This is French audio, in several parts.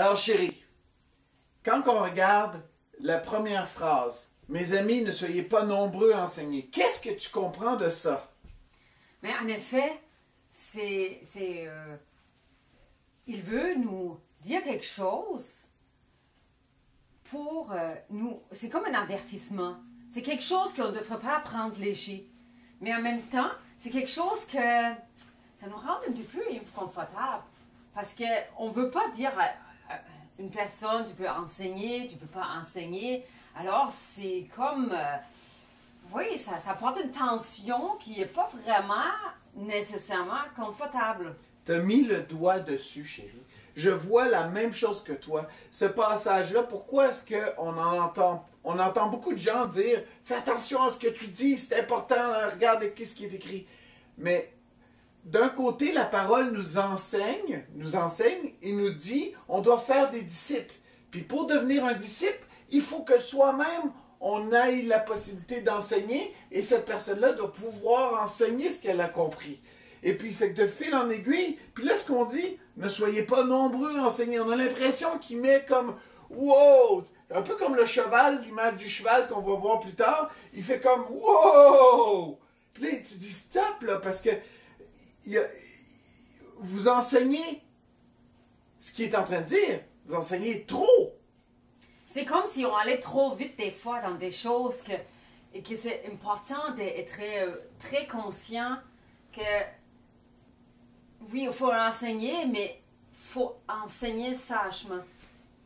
Alors chérie, quand on regarde la première phrase, « Mes amis, ne soyez pas nombreux à enseigner », qu'est-ce que tu comprends de ça? Mais en effet, il veut nous dire quelque chose pour nous. C'est comme un avertissement. C'est quelque chose qu'on ne devrait pas prendre léger. Mais en même temps, c'est quelque chose que ça nous rend un petit peu inconfortable. Parce qu'on ne veut pas dire à une personne, tu peux enseigner, tu ne peux pas enseigner. Alors, c'est comme, oui, ça porte une tension qui n'est pas vraiment nécessairement confortable. Tu as mis le doigt dessus, chérie. Je vois la même chose que toi. Ce passage-là, pourquoi est-ce qu'on on entend beaucoup de gens dire « Fais attention à ce que tu dis, c'est important, là, regarde ce qui est écrit. » Mais d'un côté, la parole nous enseigne et nous dit on doit faire des disciples. Puis pour devenir un disciple, il faut que soi-même, on ait la possibilité d'enseigner et cette personne-là doit pouvoir enseigner ce qu'elle a compris. Et puis, fait que de fil en aiguille, puis là, ce qu'on dit, ne soyez pas nombreux à enseigner. On a l'impression qu'il met comme, wow, un peu comme le cheval, l'image du cheval qu'on va voir plus tard, il fait comme, wow! Puis là, tu dis stop, là, parce que vous enseignez ce qu'il est en train de dire. Vous enseignez trop. C'est comme si on allait trop vite des fois dans des choses et que c'est important d'être très conscient que oui, il faut enseigner, mais il faut enseigner sagement.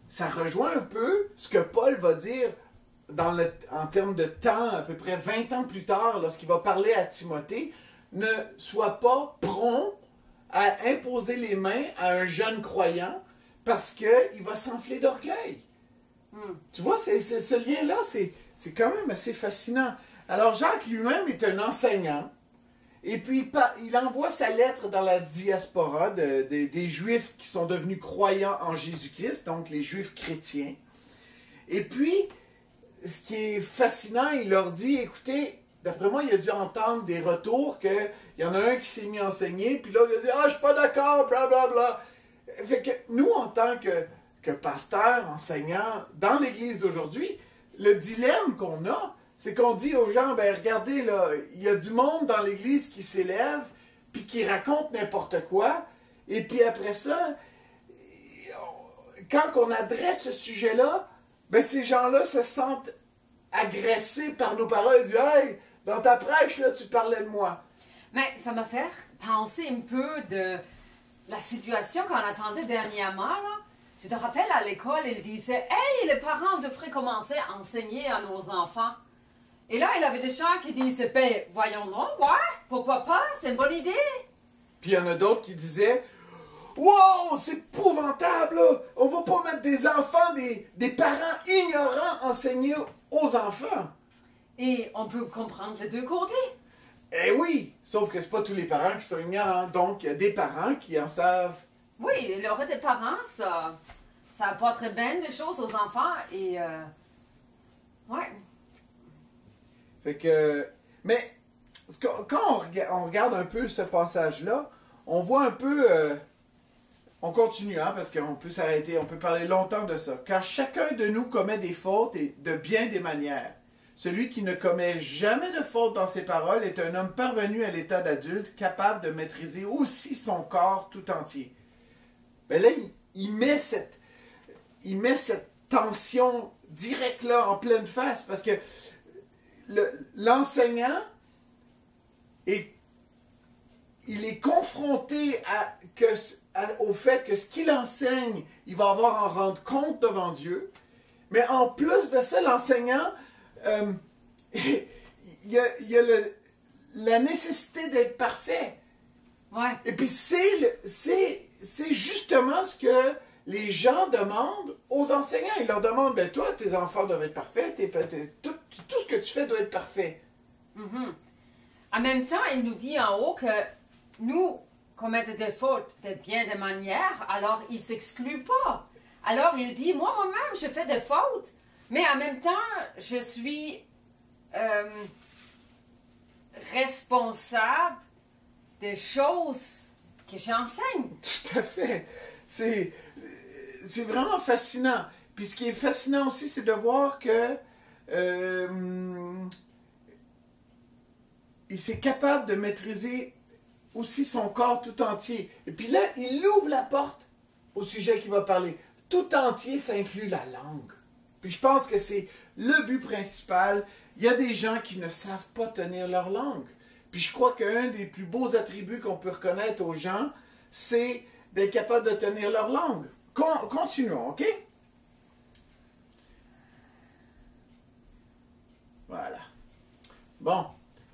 Ça rejoint un peu ce que Paul va dire en termes de temps, à peu près 20 ans plus tard, lorsqu'il va parler à Timothée. Ne sois pas prompt à imposer les mains à un jeune croyant parce qu'il va s'enfler d'orgueil. Tu vois, ce lien-là, c'est quand même assez fascinant. Alors, Jacques lui-même est un enseignant. Et puis, il envoie sa lettre dans la diaspora des Juifs qui sont devenus croyants en Jésus-Christ, donc les Juifs chrétiens. Et puis, ce qui est fascinant, il leur dit, écoutez, d'après moi, il a dû entendre des retours qu'il y en a un qui s'est mis à enseigner, puis là, il a dit, ah, je suis pas d'accord, blablabla. Fait que nous, en tant que pasteurs, enseignants, dans l'Église d'aujourd'hui, le dilemme qu'on a, c'est qu'on dit aux gens, ben regardez, là, il y a du monde dans l'Église qui s'élève, puis qui raconte n'importe quoi, et puis après ça, quand on adresse ce sujet-là, ben ces gens-là se sentent agressés par nos paroles. Ils disent, hey, dans ta prêche, là, tu parlais de moi. Mais ça m'a fait penser un peu de la situation qu'on attendait dernièrement, là. Tu te rappelles, à l'école, il disait, hey, les parents devraient commencer à enseigner à nos enfants. Et là, il y avait des gens qui disaient, ben, voyons non, ouais, pourquoi pas, c'est une bonne idée. Puis il y en a d'autres qui disaient, wow, c'est épouvantable, là. On va pas mettre des enfants, des parents ignorants enseigner aux enfants. Et on peut comprendre les deux côtés. Eh oui, sauf que c'est pas tous les parents qui sont ignorants, donc il y a des parents qui en savent. Oui, le rôle des parents, ça apporte très bien des choses aux enfants et ouais. Fait que, mais quand on regarde un peu ce passage-là, on voit un peu, on continue, hein, parce qu'on peut s'arrêter, on peut parler longtemps de ça. Car chacun de nous commet des fautes et de bien des manières. Celui qui ne commet jamais de faute dans ses paroles est un homme parvenu à l'état d'adulte, capable de maîtriser aussi son corps tout entier. Ben là, il met cette tension directe là en pleine face, parce que l'enseignant il est confronté au fait que ce qu'il enseigne, il va avoir à en rendre compte devant Dieu. Mais en plus de ça, l'enseignant, il y a la nécessité d'être parfait. Ouais. Et puis c'est justement ce que les gens demandent aux enseignants. Ils leur demandent, ben toi, tes enfants doivent être parfaits, tout ce que tu fais doit être parfait. Mm-hmm. En même temps, il nous dit en haut que nous commettons des fautes de bien des manières, alors il ne s'exclut pas. Alors il dit, moi-même, je fais des fautes, mais en même temps, je suis responsable des choses que j'enseigne. Tout à fait. c'est vraiment fascinant. Puis ce qui est fascinant aussi, c'est de voir que il est capable de maîtriser aussi son corps tout entier. Et puis là, il ouvre la porte au sujet qu'il va parler. Tout entier, ça inclut la langue. Puis je pense que c'est le but principal. Il y a des gens qui ne savent pas tenir leur langue. Puis je crois qu'un des plus beaux attributs qu'on peut reconnaître aux gens, c'est d'être capable de tenir leur langue. Continuons, OK? Voilà. Bon.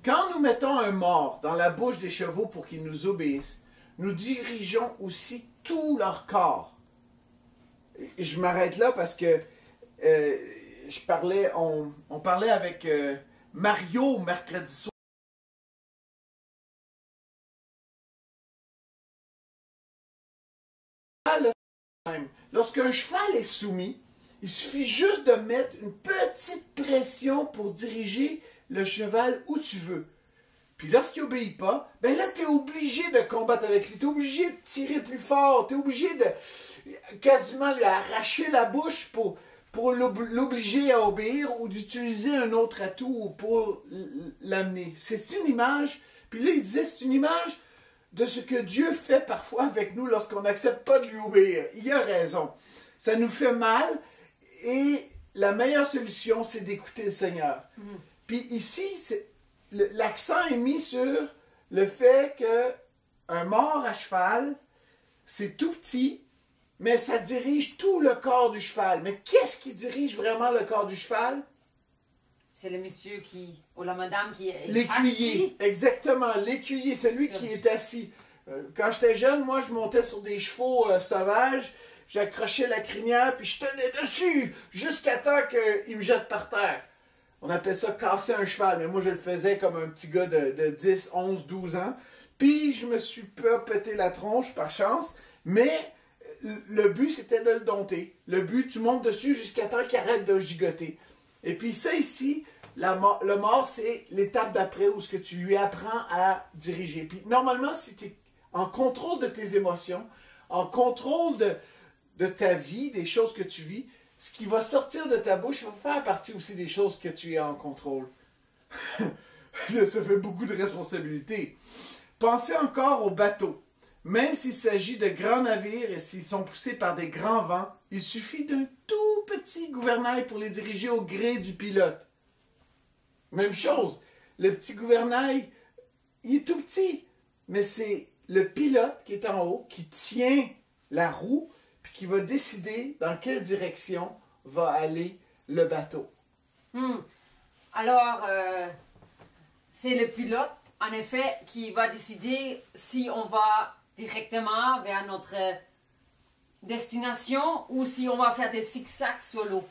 Quand nous mettons un mort dans la bouche des chevaux pour qu'ils nous obéissent, nous dirigeons aussi tout leur corps. Je m'arrête là parce que on parlait avec Mario mercredi soir. Lorsqu'un cheval est soumis, il suffit juste de mettre une petite pression pour diriger le cheval où tu veux. Puis lorsqu'il n'obéit pas, ben là, tu es obligé de combattre avec lui. Tu es obligé de tirer plus fort. Tu es obligé de quasiment lui arracher la bouche pour l'obliger à obéir ou d'utiliser un autre atout pour l'amener. C'est une image, puis là, il disait, c'est une image de ce que Dieu fait parfois avec nous lorsqu'on n'accepte pas de lui obéir. Il a raison. Ça nous fait mal et la meilleure solution, c'est d'écouter le Seigneur. Puis ici, l'accent est mis sur le fait qu'un mort à cheval, c'est tout petit, mais ça dirige tout le corps du cheval. Mais qu'est-ce qui dirige vraiment le corps du cheval? C'est le monsieur ou la madame qui est l'écuyer, assis. Exactement, l'écuyer, celui qui est assis. Quand j'étais jeune, moi, je montais sur des chevaux sauvages, j'accrochais la crinière, puis je tenais dessus jusqu'à temps qu'il me jette par terre. On appelle ça casser un cheval, mais moi, je le faisais comme un petit gars de 10, 11, 12 ans. Puis, je me suis pas pété la tronche, par chance, mais le but, c'était de le dompter. Le but, tu montes dessus jusqu'à temps qu'il arrête de gigoter. Et puis ça ici, le mort, c'est l'étape d'après où ce que tu lui apprends à diriger. Puis normalement, si tu es en contrôle de tes émotions, en contrôle de ta vie, des choses que tu vis, ce qui va sortir de ta bouche va faire partie aussi des choses que tu es en contrôle. Ça fait beaucoup de responsabilités. Pensez encore aux bateaux. Même s'il s'agit de grands navires et s'ils sont poussés par des grands vents, il suffit d'un tout petit gouvernail pour les diriger au gré du pilote. Même chose, le petit gouvernail, il est tout petit, mais c'est le pilote qui est en haut, qui tient la roue, puis qui va décider dans quelle direction va aller le bateau. Alors, c'est le pilote, en effet, qui va décider si on va directement vers notre destination ou si on va faire des zigzags sur l'eau.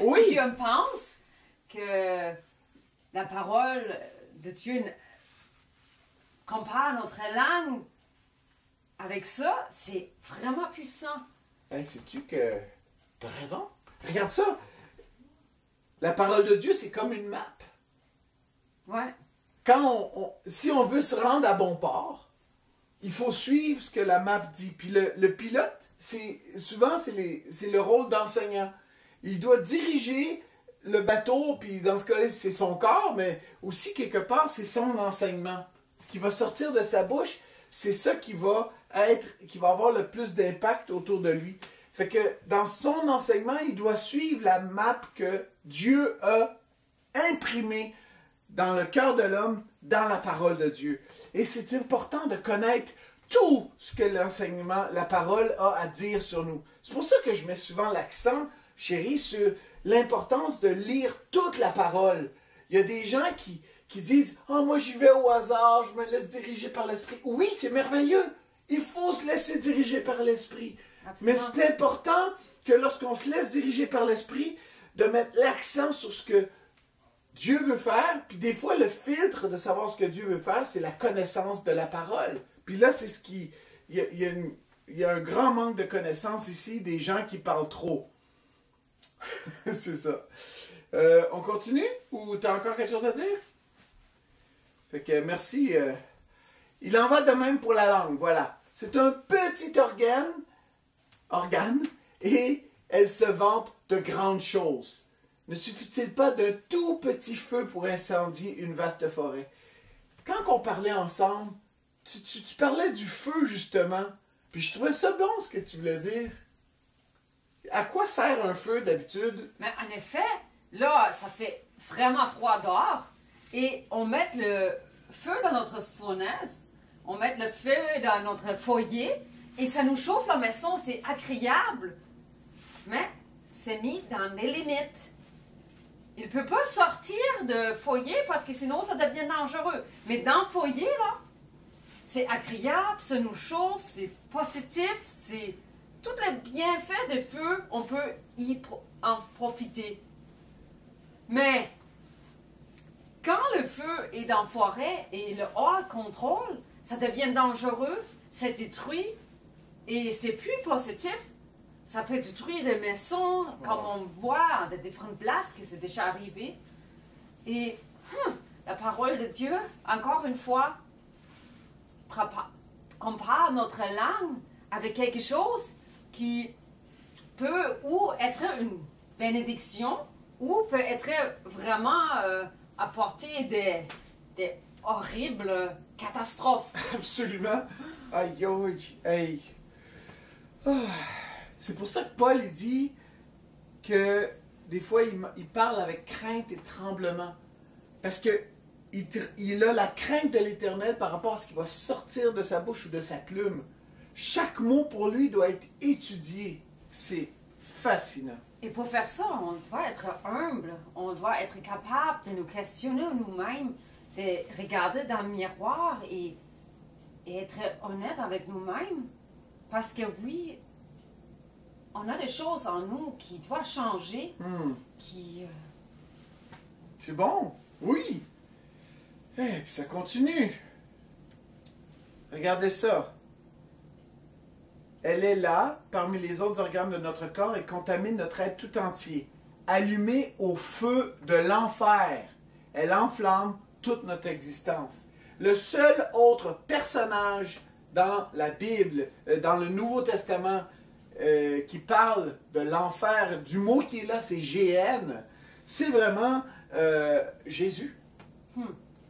Oui. Si tu penses que la parole de Dieu compare notre langue avec ça, c'est vraiment puissant. Ben, sais-tu que t'as raison? Regarde ça. La parole de Dieu, c'est comme une map. Ouais. Si on veut se rendre à bon port, il faut suivre ce que la map dit. Puis le pilote, souvent, c'est le rôle d'enseignant. Il doit diriger le bateau, puis dans ce cas-là, c'est son corps, mais aussi, quelque part, c'est son enseignement. Ce qui va sortir de sa bouche, c'est ça qui va avoir le plus d'impact autour de lui. Fait que dans son enseignement, il doit suivre la map que Dieu a imprimée dans le cœur de l'homme, dans la parole de Dieu. Et c'est important de connaître tout ce que l'enseignement, la parole a à dire sur nous. C'est pour ça que je mets souvent l'accent, chérie, sur l'importance de lire toute la parole. Il y a des gens qui disent « Ah, moi j'y vais au hasard, je me laisse diriger par l'Esprit. » Oui, c'est merveilleux. Il faut se laisser diriger par l'Esprit. Mais c'est important que lorsqu'on se laisse diriger par l'Esprit, de mettre l'accent sur ce que Dieu veut faire, puis des fois, le filtre de savoir ce que Dieu veut faire, c'est la connaissance de la parole. Puis là, c'est ce qui... Il y a un grand manque de connaissance ici, des gens qui parlent trop. C'est ça. On continue? Ou tu as encore quelque chose à dire? Fait que merci. Il en va de même pour la langue, voilà. C'est un petit organe, organes et elle se vante de grandes choses. Ne suffit-il pas d'un tout petit feu pour incendier une vaste forêt? Quand on parlait ensemble, tu parlais du feu, justement. Puis je trouvais ça bon, ce que tu voulais dire. À quoi sert un feu, d'habitude? Mais en effet, là, ça fait vraiment froid dehors. Et on met le feu dans notre fournaise. On met le feu dans notre foyer. Et ça nous chauffe la maison. C'est agréable. Mais c'est mis dans des limites. Il ne peut pas sortir de foyer parce que sinon ça devient dangereux. Mais dans le foyer, là, c'est agréable, ça nous chauffe, c'est positif, c'est tous les bienfaits des feux, on peut en profiter. Mais quand le feu est dans la forêt et le hors contrôle, ça devient dangereux, ça détruit et c'est plus positif. Ça peut détruire des maisons, comme on voit dans différentes places, que c'est déjà arrivé. Et la parole de Dieu, encore une fois, compare notre langue avec quelque chose qui peut ou être une bénédiction, ou peut être vraiment apporter des horribles catastrophes. Absolument. Aïe, aïe, aïe. Ah. C'est pour ça que Paul il dit que des fois il parle avec crainte et tremblement. Parce que il a la crainte de l'Éternel par rapport à ce qui va sortir de sa bouche ou de sa plume. Chaque mot pour lui doit être étudié. C'est fascinant. Et pour faire ça, on doit être humble. On doit être capable de nous questionner nous-mêmes, de regarder dans le miroir et être honnête avec nous-mêmes. Parce que oui, on a des choses en nous qui doivent changer, qui... C'est bon, oui. Et puis ça continue. Regardez ça. Elle est là, parmi les autres organes de notre corps, et contamine notre être tout entier. Allumée au feu de l'enfer, elle enflamme toute notre existence. Le seul autre personnage dans la Bible, dans le Nouveau Testament, qui parle de l'enfer, du mot qui est là, c'est GN, c'est vraiment Jésus.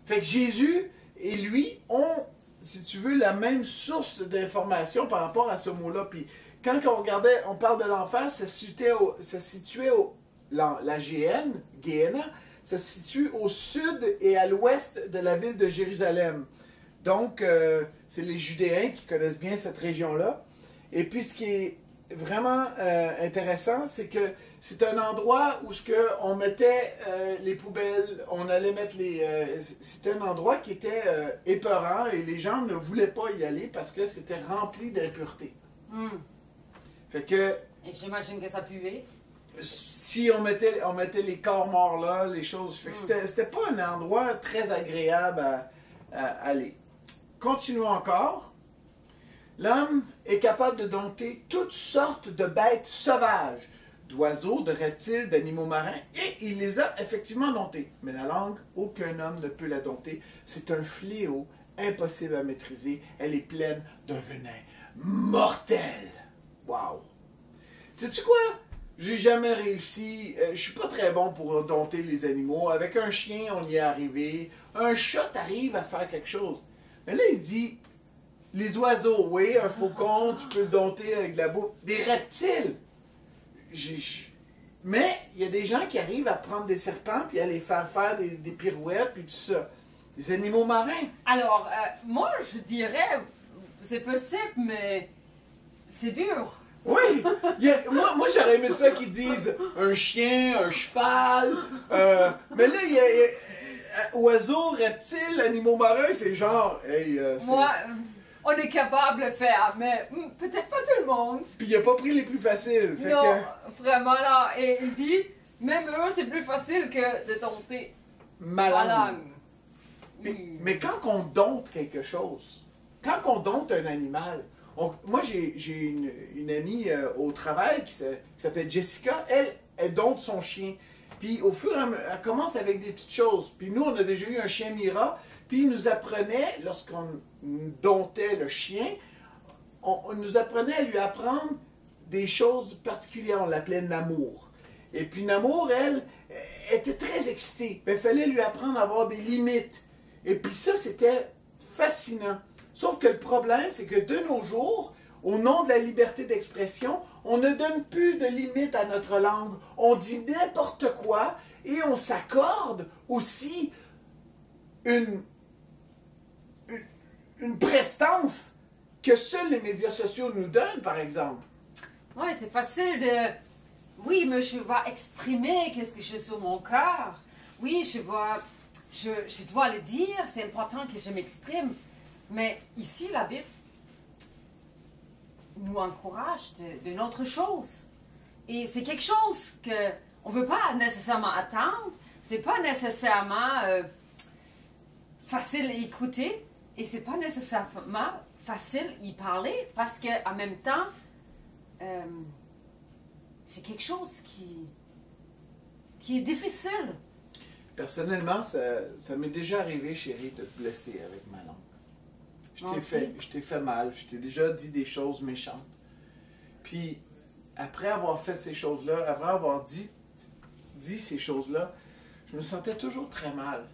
Fait que Jésus et lui ont, si tu veux, la même source d'information par rapport à ce mot-là. Puis quand on regardait, on parle de l'enfer, ça situait la GN, Gehenna, ça se situe au sud et à l'ouest de la ville de Jérusalem. Donc, c'est les Judéens qui connaissent bien cette région-là. Et puis, ce qui est vraiment intéressant, c'est que c'est un endroit où on mettait les poubelles, on allait mettre c'était un endroit qui était épeurant et les gens ne voulaient pas y aller parce que c'était rempli d'impuretés. Fait que... Et j'imagine que ça puait. Si on mettait les corps morts là, les choses... Fait que c'était pas un endroit très agréable à aller. Continuons encore. L'homme est capable de dompter toutes sortes de bêtes sauvages, d'oiseaux, de reptiles, d'animaux marins, et il les a effectivement domptés. Mais la langue, aucun homme ne peut la dompter. C'est un fléau impossible à maîtriser. Elle est pleine d'un venin mortel. Wow! Sais-tu quoi? J'ai jamais réussi. Je suis pas très bon pour dompter les animaux. Avec un chien, on y est arrivé. Un chat arrive à faire quelque chose. Mais là, il dit... Les oiseaux, oui, un faucon, tu peux le dompter avec de la bouffe. Des reptiles. Mais il y a des gens qui arrivent à prendre des serpents puis à les faire faire des pirouettes puis tout ça. Des animaux marins. Alors, moi, je dirais, c'est possible, mais c'est dur. Oui, moi j'aurais aimé ça qu'ils disent un chien, un cheval. Mais là, il y a oiseaux, reptiles, animaux marins, c'est genre... Hey, moi... On est capable de le faire, mais peut-être pas tout le monde. Puis il a pas pris les plus faciles. Fait non, vraiment là. Et il dit, même eux, c'est plus facile que de dompter ma langue. Mais quand on dompte quelque chose, quand on dompte un animal, moi j'ai une amie au travail qui s'appelle Jessica, elle dompte son chien. Puis au fur et à mesure, elle commence avec des petites choses. Puis nous, on a déjà eu un chien Mira. Puis il nous apprenait, lorsqu'on domptait le chien, on nous apprenait à lui apprendre des choses particulières. On l'appelait Namour. Et puis Namour, elle, était très excitée. Mais il fallait lui apprendre à avoir des limites. Et puis ça, c'était fascinant. Sauf que le problème, c'est que de nos jours, au nom de la liberté d'expression, on ne donne plus de limites à notre langue. On dit n'importe quoi et on s'accorde aussi une prestance que seuls les médias sociaux nous donnent, par exemple. Oui, c'est facile de... Oui, mais je vais exprimer qu'est-ce que j'ai sur mon cœur. Oui, je dois le dire, c'est important que je m'exprime. Mais ici, la Bible nous encourage d'une autre chose. Et c'est quelque chose qu'on ne veut pas nécessairement attendre. C'est pas nécessairement facile à écouter. Et c'est pas nécessairement facile à y parler. Parce qu'en même temps, c'est quelque chose qui est difficile. Personnellement, ça m'est déjà arrivé, chérie, de te blesser avec ma langue. Je t'ai fait mal, je t'ai déjà dit des choses méchantes. Puis, après avoir fait ces choses-là, après avoir dit ces choses-là, je me sentais toujours très mal.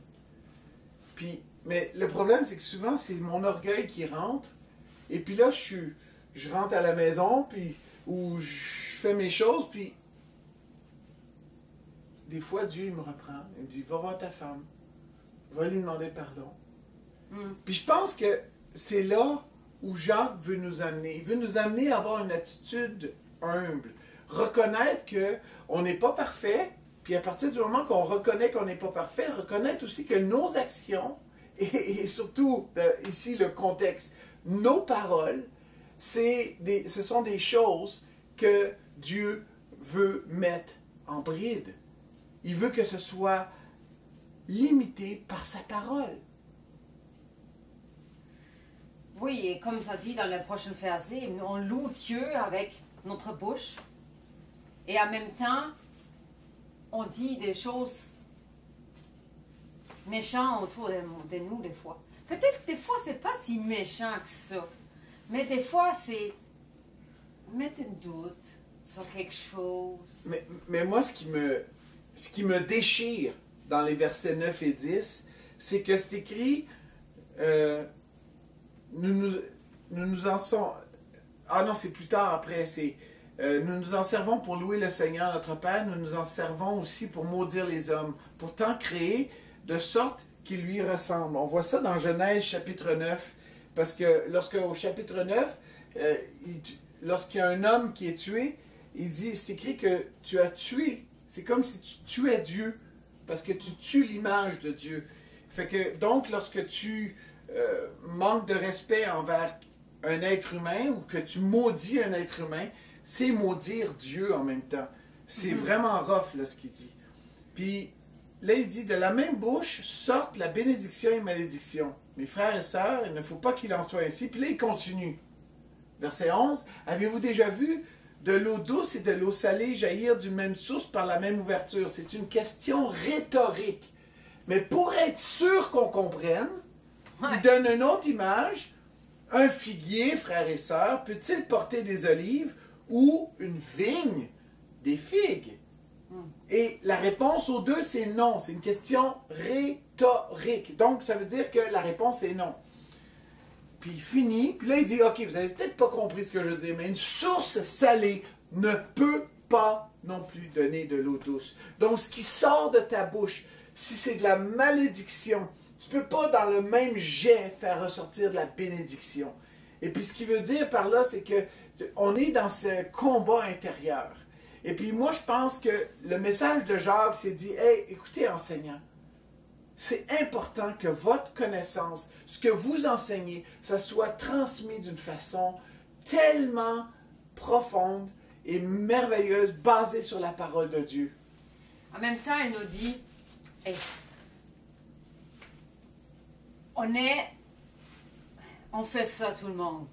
Puis, mais le problème, c'est que souvent, c'est mon orgueil qui rentre. Et puis là, je rentre à la maison, puis où je fais mes choses, puis des fois, Dieu il me reprend. Il me dit, va voir ta femme. Va lui demander pardon. Puis je pense que c'est là où Jacques veut nous amener. Il veut nous amener à avoir une attitude humble. Reconnaître qu'on n'est pas parfait. Puis à partir du moment qu'on reconnaît qu'on n'est pas parfait, reconnaître aussi que nos actions, et surtout ici le contexte, nos paroles, ce sont des choses que Dieu veut mettre en bride. Il veut que ce soit limité par sa parole. Oui, et comme ça dit dans le prochain verset, on loue Dieu avec notre bouche. Et en même temps, on dit des choses méchantes autour de nous des fois. Peut-être des fois, c'est pas si méchant que ça. Mais des fois, c'est mettre un doute sur quelque chose. Mais moi, ce qui me déchire dans les versets 9 et 10, c'est que c'est écrit, nous nous en sommes... Ah non, c'est plus tard après, c'est... nous nous en servons pour louer le Seigneur notre Père, nous nous en servons aussi pour maudire les hommes, pour tant créer de sorte qu'ils lui ressemblent. On voit ça dans Genèse chapitre 9, parce que au chapitre 9, lorsqu'il y a un homme qui est tué, il dit, c'est écrit que tu as tué. C'est comme si tu tuais Dieu, parce que tu tues l'image de Dieu. Fait que, donc, lorsque tu manques de respect envers un être humain, ou que tu maudis un être humain, c'est maudire Dieu en même temps. C'est vraiment rough, là, ce qu'il dit. Puis, là, il dit, de la même bouche sortent la bénédiction et malédiction. Mes frères et sœurs, il ne faut pas qu'il en soit ainsi. Puis là, il continue. Verset 11, avez-vous déjà vu de l'eau douce et de l'eau salée jaillir d'une même source par la même ouverture? C'est une question rhétorique. Mais pour être sûr qu'on comprenne, il donne une autre image. Un figuier, frères et sœurs, peut-il porter des olives ou une vigne des figues? Et la réponse aux deux, c'est non. C'est une question rhétorique. Donc, ça veut dire que la réponse est non. Puis il finit, puis là il dit, ok, vous avez peut-être pas compris ce que je veux dire, mais une source salée ne peut pas non plus donner de l'eau douce. Donc ce qui sort de ta bouche, si c'est de la malédiction, tu peux pas dans le même jet faire ressortir de la bénédiction. Et puis ce qu'il veut dire par là, c'est que on est dans ce combat intérieur. Et puis moi je pense que le message de Jacques s'est dit, hey, écoutez enseignant, c'est important que votre connaissance, ce que vous enseignez, ça soit transmis d'une façon tellement profonde et merveilleuse, basée sur la parole de Dieu. En même temps, il nous dit, hey, on fait ça tout le monde.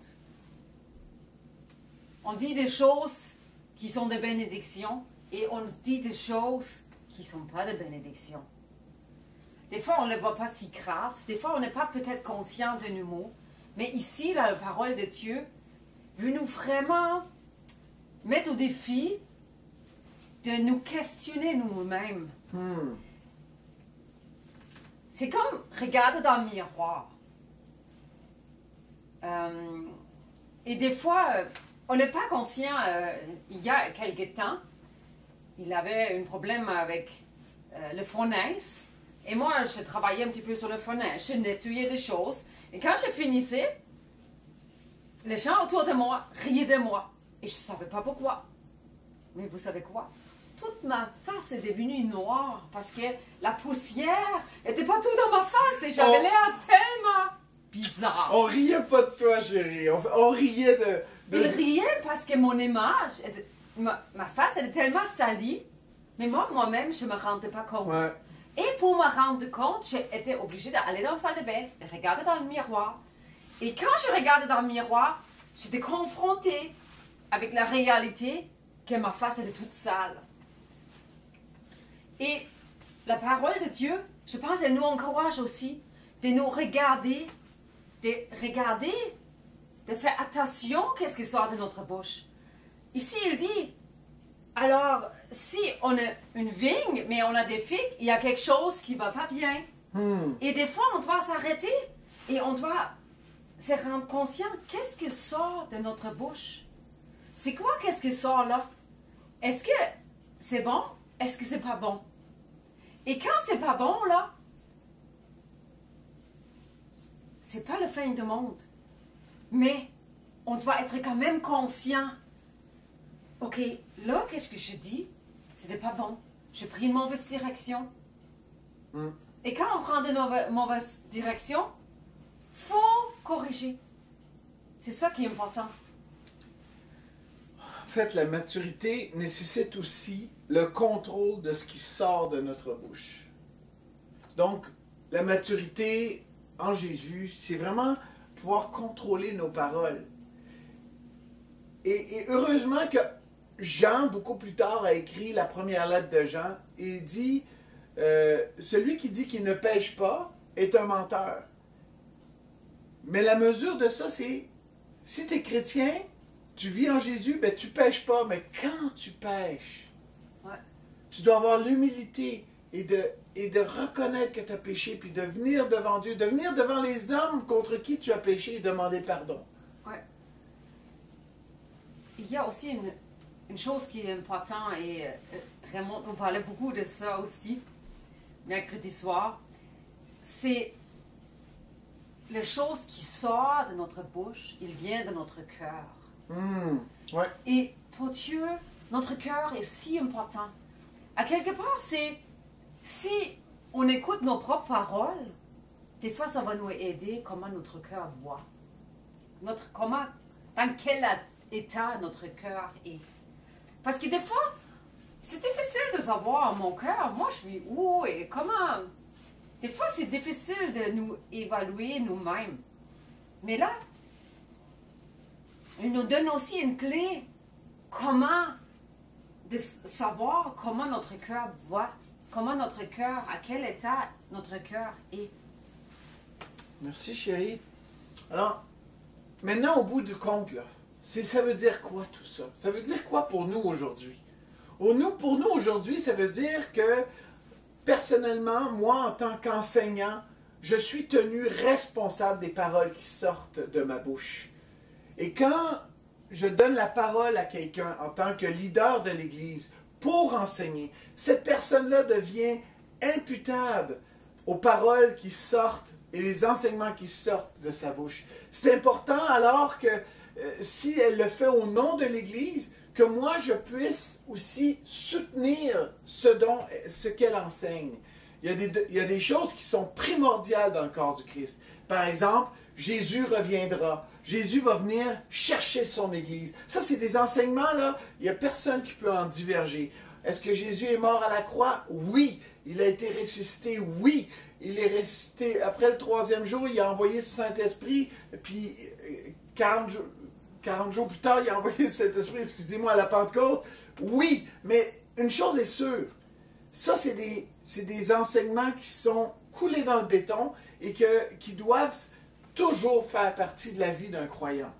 On dit des choses qui sont de bénédiction et on dit des choses qui ne sont pas de bénédiction. Des fois, on ne le voit pas si grave. Des fois, on n'est pas peut-être conscient de nos mots. Mais ici, la parole de Dieu veut nous vraiment mettre au défi de nous questionner nous-mêmes. C'est comme regarder dans le miroir. Et des fois, on n'est pas conscient. Il y a quelques temps, il avait un problème avec le fournaise. Et moi, je travaillais un petit peu sur le fournaise. Je nettoyais des choses. Et quand je finissais, les gens autour de moi riaient de moi. Et je ne savais pas pourquoi. Mais vous savez quoi? Toute ma face est devenue noire parce que la poussière n'était pas tout dans ma face et j'avais l'air tellement bizarre. On riait pas de toi, chérie. On riait de... Il riait parce que mon image, ma face, elle est tellement salie. Mais moi-même, je ne me rendais pas compte. Ouais. Et pour me rendre compte, j'étais obligée d'aller dans la salle de bain, de regarder dans le miroir. Et quand je regardais dans le miroir, j'étais confrontée avec la réalité que ma face était toute sale. Et la parole de Dieu, je pense, elle nous encourage aussi de nous regarder, de faire attention à ce qui sort de notre bouche. Ici, il dit, alors, si on a une vigne, mais on a des figues, il y a quelque chose qui ne va pas bien. Et des fois, on doit s'arrêter et on doit se rendre conscient, qu'est-ce qui sort de notre bouche? C'est quoi qu'est-ce qui sort là? Est-ce que c'est bon? Est-ce que c'est pas bon? Et quand c'est pas bon, là, c'est pas le fin du monde. Mais on doit être quand même conscient. OK, là, qu'est-ce que je dis? C'était pas bon. J'ai pris une mauvaise direction. Et quand on prend de mauvaises directions, faut corriger. C'est ça qui est important. En fait, la maturité nécessite aussi le contrôle de ce qui sort de notre bouche. Donc, la maturité en Jésus, c'est vraiment pouvoir contrôler nos paroles. Et heureusement que Jean, beaucoup plus tard, a écrit la première lettre de Jean et dit celui qui dit qu'il ne pêche pas est un menteur. Mais la mesure de ça, c'est si tu es chrétien, tu vis en Jésus, ben tu pêches pas. Mais quand tu pêches, tu dois avoir l'humilité et de reconnaître que tu as péché, puis de venir devant Dieu, de venir devant les hommes contre qui tu as péché et demander pardon. Ouais. Il y a aussi une chose qui est importante, et Raymond nous parlait beaucoup de ça aussi, mercredi soir, c'est les choses qui sortent de notre bouche, il vient de notre cœur. Ouais. Et pour Dieu, notre cœur est si important. À quelque part, c'est si on écoute nos propres paroles, des fois ça va nous aider comment notre cœur voit. Dans quel état notre cœur est. Parce que des fois, c'est difficile de savoir mon cœur, moi je suis où et comment. Des fois, c'est difficile de nous évaluer nous-mêmes. Mais là, il nous donne aussi une clé comment de savoir comment notre cœur voit, comment notre cœur, à quel état notre cœur est. Merci chérie. Alors, maintenant au bout du compte, là, ça veut dire quoi tout ça? Ça veut dire quoi pour nous aujourd'hui? Pour nous aujourd'hui, ça veut dire que personnellement, moi en tant qu'enseignant, je suis tenu responsable des paroles qui sortent de ma bouche. Et quand je donne la parole à quelqu'un en tant que leader de l'Église pour enseigner, cette personne-là devient imputable aux paroles qui sortent et les enseignements qui sortent de sa bouche. C'est important alors que si elle le fait au nom de l'Église, que moi je puisse aussi soutenir ce qu'elle enseigne. Il y a des choses qui sont primordiales dans le corps du Christ. Par exemple, Jésus reviendra. Jésus va venir chercher son Église. Ça, c'est des enseignements, là, il n'y a personne qui peut en diverger. Est-ce que Jésus est mort à la croix? Oui. Il a été ressuscité? Oui. Il est ressuscité. Après le 3e jour, il a envoyé son Saint-Esprit, puis 40 jours plus tard, il a envoyé le Saint-Esprit, excusez-moi, à la Pentecôte. Oui, mais une chose est sûre, ça, c'est des enseignements qui sont coulés dans le béton et qui doivent toujours faire partie de la vie d'un croyant.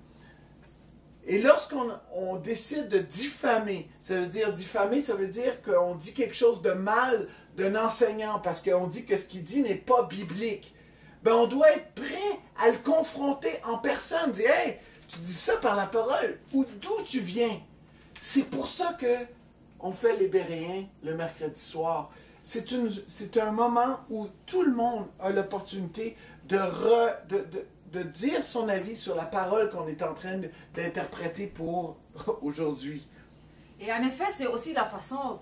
Et lorsqu'on décide de diffamer, ça veut dire qu'on dit quelque chose de mal d'un enseignant parce qu'on dit que ce qu'il dit n'est pas biblique. Ben, on doit être prêt à le confronter en personne. Dire, hey, tu dis ça par la parole, ou d'où tu viens? C'est pour ça que on fait les Béréens le mercredi soir. C'est un moment où tout le monde a l'opportunité de dire son avis sur la parole qu'on est en train d'interpréter pour aujourd'hui. Et en effet, c'est aussi la façon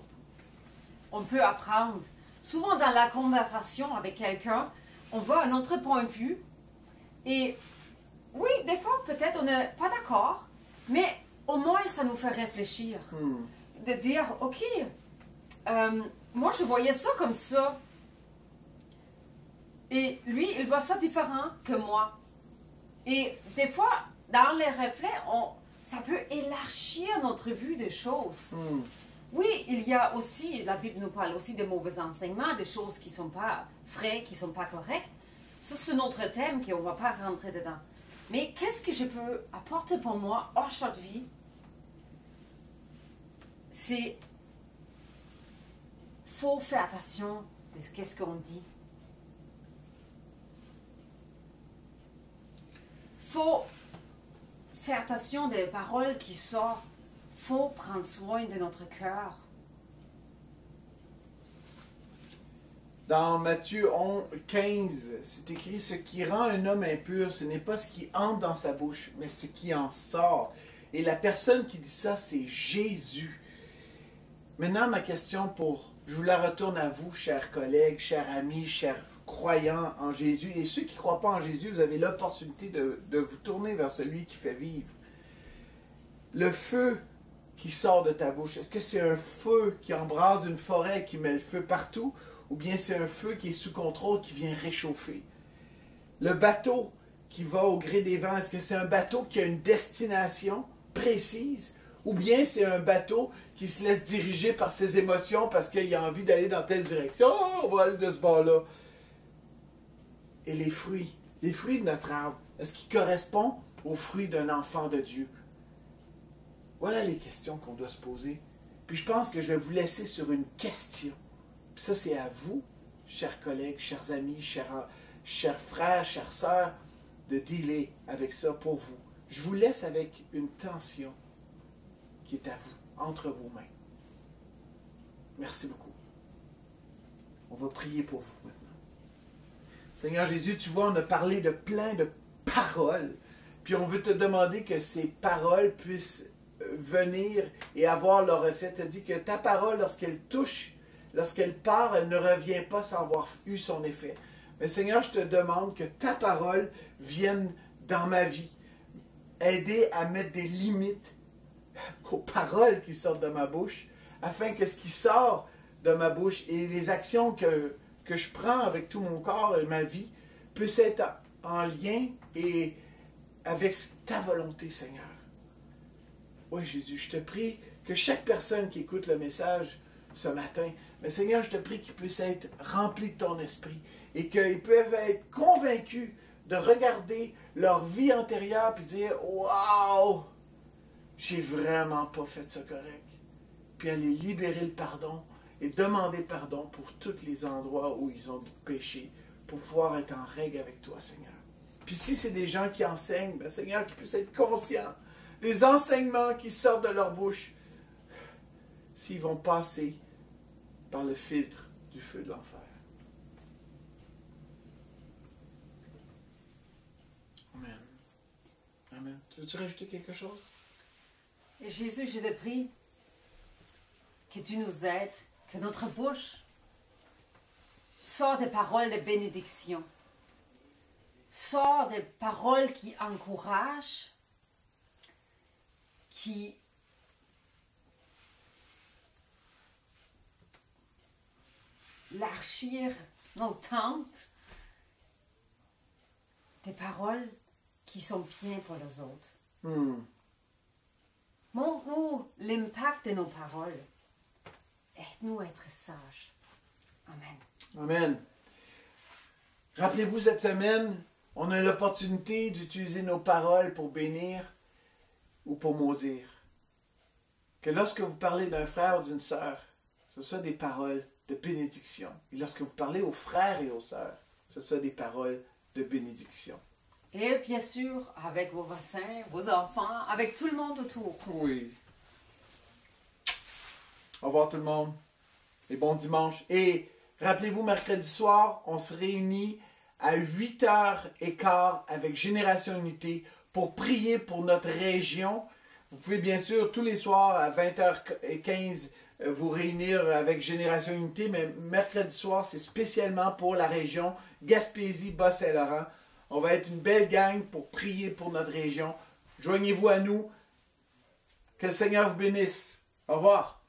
on peut apprendre. Souvent dans la conversation avec quelqu'un, on voit un autre point de vue. Et oui, des fois, peut-être on n'est pas d'accord, mais au moins ça nous fait réfléchir. De dire, OK, moi je voyais ça comme ça. Et lui, il voit ça différent que moi. Et des fois, dans les reflets, ça peut élargir notre vue des choses. Oui, il y a aussi, la Bible nous parle aussi de mauvais enseignements, des choses qui ne sont pas vraies, qui ne sont pas correctes. Ça, c'est notre thème qu'on ne va pas rentrer dedans. Mais qu'est-ce que je peux apporter pour moi aujourd'hui? C'est faut faire attention de ce qu'on dit. Faut faire attention des paroles qui sortent. Faut prendre soin de notre cœur. Dans Matthieu 15, c'est écrit « Ce qui rend un homme impur, ce n'est pas ce qui entre dans sa bouche, mais ce qui en sort. » Et la personne qui dit ça, c'est Jésus. Maintenant, ma question je vous la retourne à vous, chers collègues, chers amis, chers croyants en Jésus. Et ceux qui ne croient pas en Jésus, vous avez l'opportunité de vous tourner vers celui qui fait vivre. Le feu qui sort de ta bouche, est-ce que c'est un feu qui embrase une forêt, qui met le feu partout, ou bien c'est un feu qui est sous contrôle, qui vient réchauffer? Le bateau qui va au gré des vents, est-ce que c'est un bateau qui a une destination précise, ou bien c'est un bateau qui se laisse diriger par ses émotions parce qu'il a envie d'aller dans telle direction? Oh, on va aller de ce bord-là. Et les fruits de notre arbre, est-ce qu'ils correspondent aux fruits d'un enfant de Dieu? Voilà les questions qu'on doit se poser. Puis je pense que je vais vous laisser sur une question. Puis ça, c'est à vous, chers collègues, chers amis, chers frères, chères sœurs, de dealer avec ça pour vous. Je vous laisse avec une tension qui est à vous, entre vos mains. Merci beaucoup. On va prier pour vous maintenant. Seigneur Jésus, tu vois, on a parlé de plein de paroles, puis on veut te demander que ces paroles puissent venir et avoir leur effet. Tu as dit que ta parole, lorsqu'elle touche, lorsqu'elle part, elle ne revient pas sans avoir eu son effet. Mais Seigneur, je te demande que ta parole vienne dans ma vie, aider à mettre des limites aux paroles qui sortent de ma bouche, afin que ce qui sort de ma bouche et les actions que je prends avec tout mon corps et ma vie puissent être en lien et avec ta volonté, Seigneur. Oui, Jésus, je te prie que chaque personne qui écoute le message ce matin, mais Seigneur, je te prie qu'ils puissent être remplis de ton esprit et qu'ils peuvent être convaincus de regarder leur vie antérieure et dire « Wow! J'ai vraiment pas fait ça correct. » Puis aller libérer le pardon et demander pardon pour tous les endroits où ils ont péché pour pouvoir être en règle avec toi, Seigneur. Puis si c'est des gens qui enseignent, ben Seigneur, qu'ils puissent être conscients des enseignements qui sortent de leur bouche s'ils vont passer par le filtre du feu de l'enfer. Amen. Amen. Tu veux-tu rajouter quelque chose? Et Jésus, je te prie que tu nous aides, que notre bouche sorte des paroles de bénédiction, sorte des paroles qui encouragent, qui élargir nos tentes, des paroles qui sont bien pour les autres. Montre-nous l'impact de nos paroles. Aide-nous à être sages. Amen. Amen. Rappelez-vous, cette semaine, on a l'opportunité d'utiliser nos paroles pour bénir. ou pour maudire. Que lorsque vous parlez d'un frère ou d'une sœur, ce soit des paroles de bénédiction. Et lorsque vous parlez aux frères et aux sœurs, ce soit des paroles de bénédiction. Et bien sûr, avec vos voisins, vos enfants, avec tout le monde autour. Oui. Au revoir tout le monde. Et bon dimanche. Et rappelez-vous, mercredi soir, on se réunit à 8h15 avec Génération Unité pour prier pour notre région. Vous pouvez bien sûr tous les soirs à 20h15 vous réunir avec Génération Unité, mais mercredi soir, c'est spécialement pour la région Gaspésie, Bas-Saint-Laurent. On va être une belle gang pour prier pour notre région. Joignez-vous à nous. Que le Seigneur vous bénisse. Au revoir.